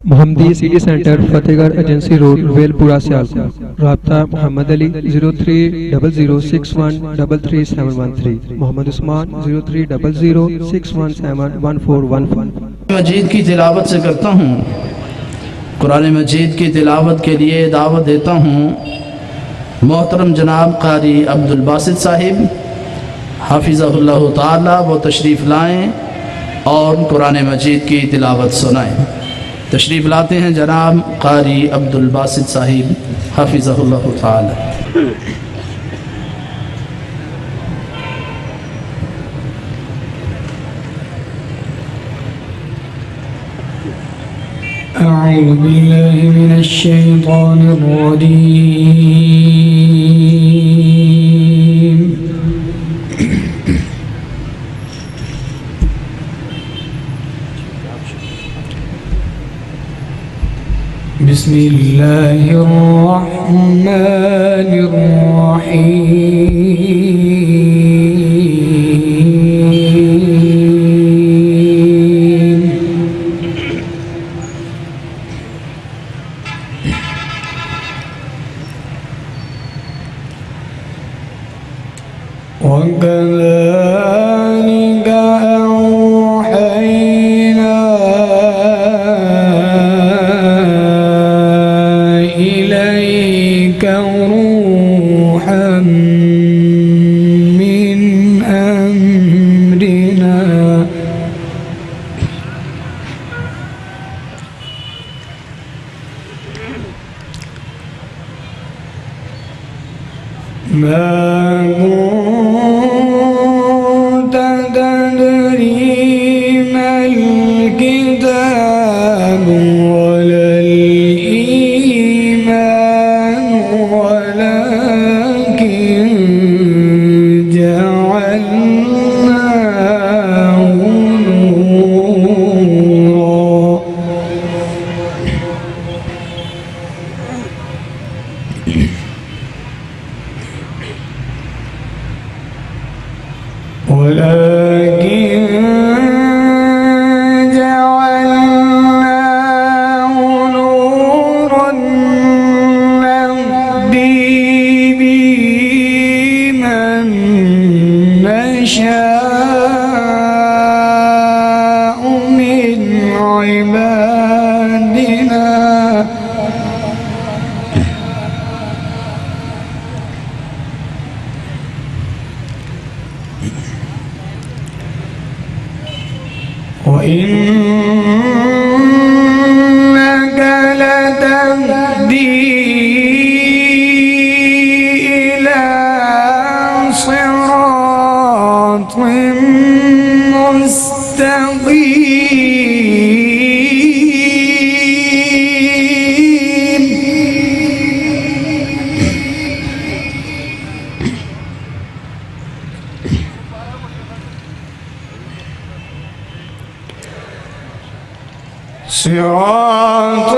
मोहम्मदी city centre Fatehgarh agency road Velpura Sialkot. राब्ता मोहम्मद अली 030061333713, मोहम्मद उस्मान 030061711415। मजीद की तिलावत से करता हूँ। कुरान मजीद की तिलावत के लिए दावत देता हूँ मोहतरम जनाब कारी अब्दुल बासित साहिब हाफिज़हुल्लाह ताला, वो तशरीफ़ लाएँ और कुरान मजीद की तिलावत सुनाएँ। तशरीफ़ लाते हैं जनाब कारी अब्दुल बासित साहिब हाफिज़हुल्लाह ताला। أعوذ بالله من الشيطان الرجيم بسم الله الرحمن الرحيم وكذلك أوحينا إليك روحا من أمرنا ما كنت تدري ما الكتاب ولا الإيمان ولكن جعلناه نورا نهدي به من نشاء من عبادنا وإنك لتهدي إلى صراط مستقيم صراط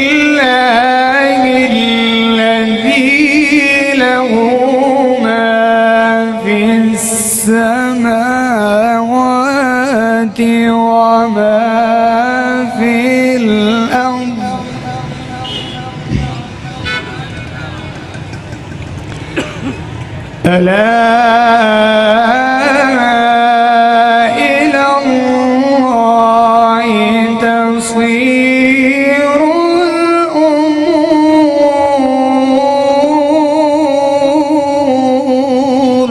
الله الذي له ما في السماوات وما في الأرض ألا إلى الله تصير الأمور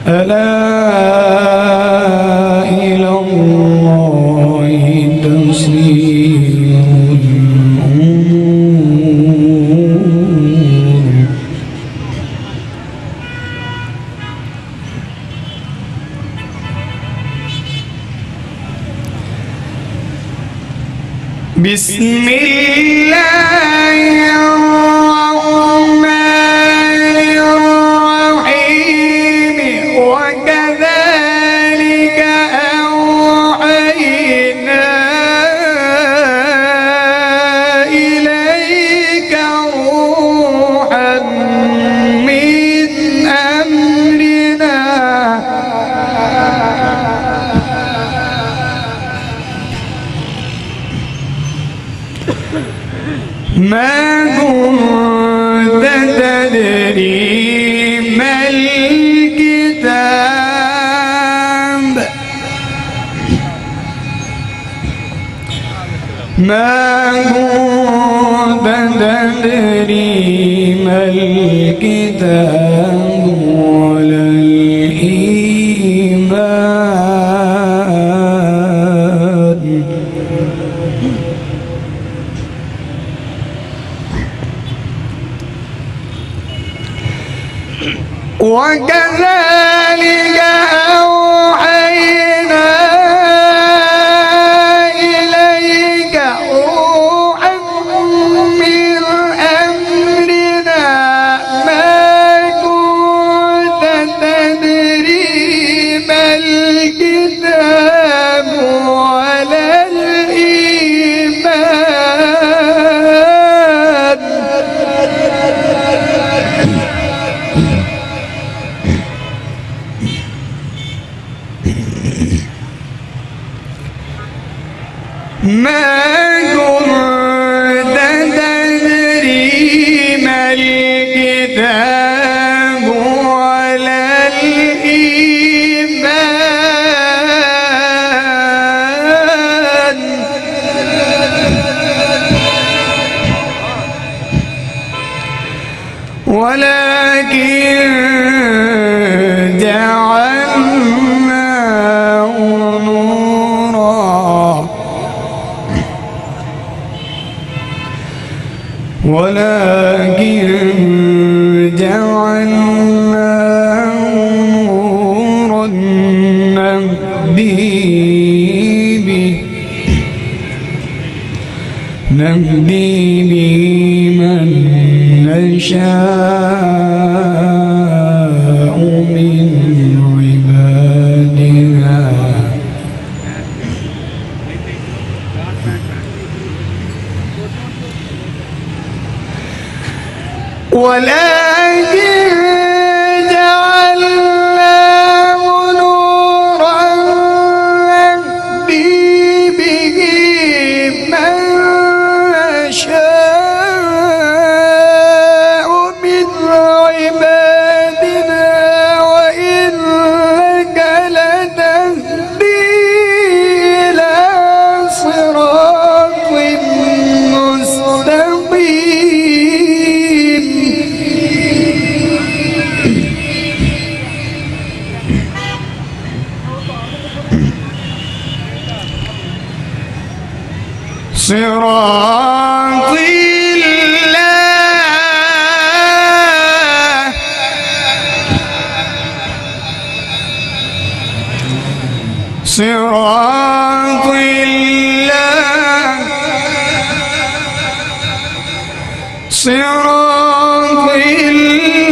ألا إلى الله تصير الأمور بسم الله الرحمن الرحيم الكتاب ما كنت تدري ما الكتاب ولا الإيمان وكذلك أوحينا إليك روحا من أمرنا ما كنت تدري ما الكتاب ولا الإيمان ما كنت تدري ما الكتاب ولا الإيمان ولكن جعلناه نورا ولكن جعلناه نورا نهدي به من نشاء من عبادنا ولكن جعلناه نورا نهدي به من نشاء من عبادنا وإنك لتهدي إلى صراط مستقيم صراط الله صراط الله صراط الله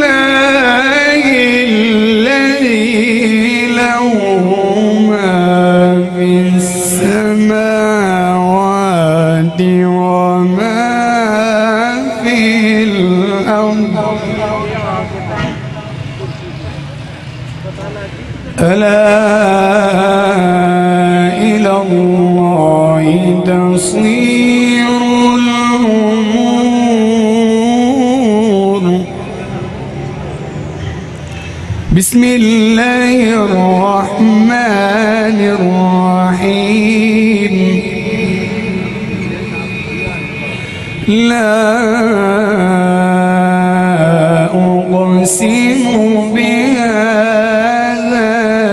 الذي له ما في السماوات وما في الأرض ألا إلى الله تصير الأمور بسم الله الرحمن الرحيم لا أقسم بهذا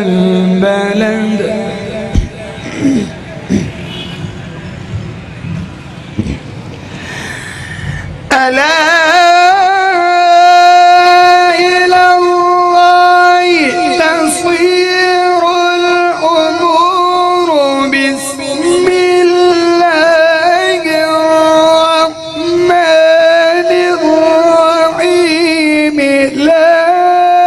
البلد ألا إلى الله تصير الأمور بسم الله الرحمن الرحيم لا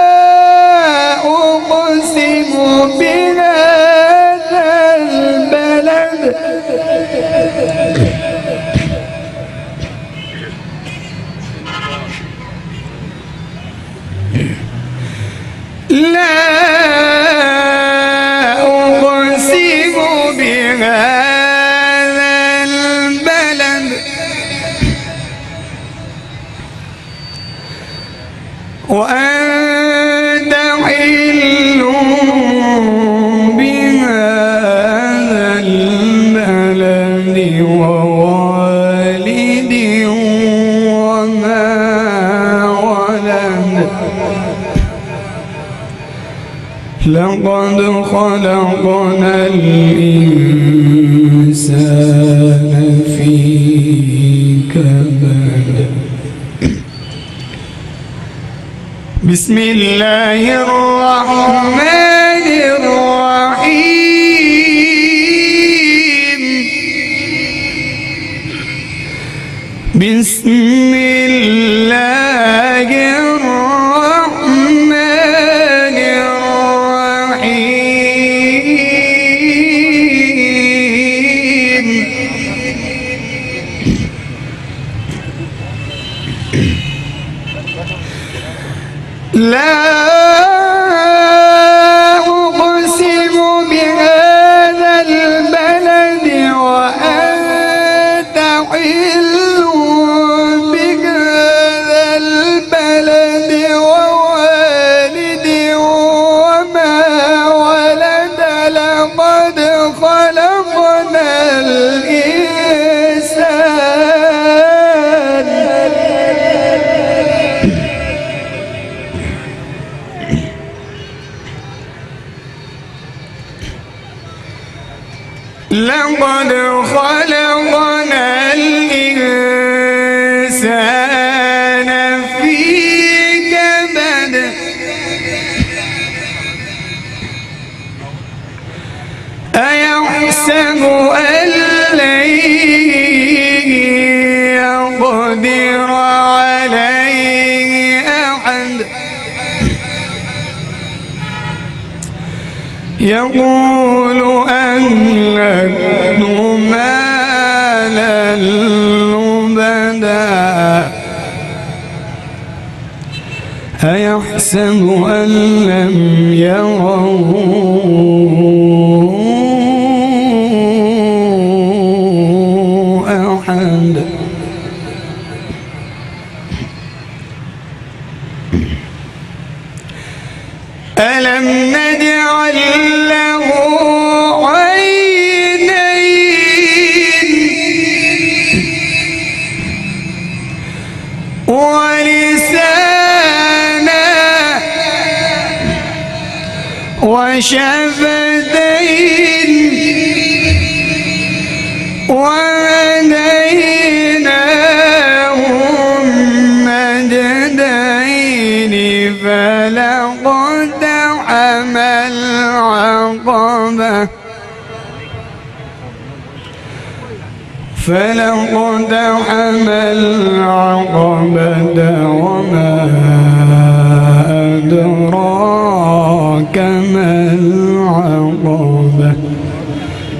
لقد خلقنا الإنسان في كبد. بسم الله الرحمن الرحيم. بسم الله الرحمن الرحيم. لا أقسم بهذا البلد وأنت حل بهذا البلد ووالد وما ولد. لقد خلقنا الإنسان لقد خلقنا الإنسان في كبد. أيحسب أن لن يقدر عليه أحد. يقول أهلكت مالا لبدا. أيحسب أن لم يره أحد. ألم نجعل له عينين ولسانا وشفتين وهديناه النجدين. فلقتحم العقبة وما أدراك ما العقبة.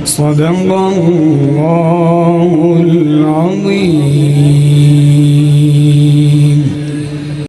صدق الله العظيم.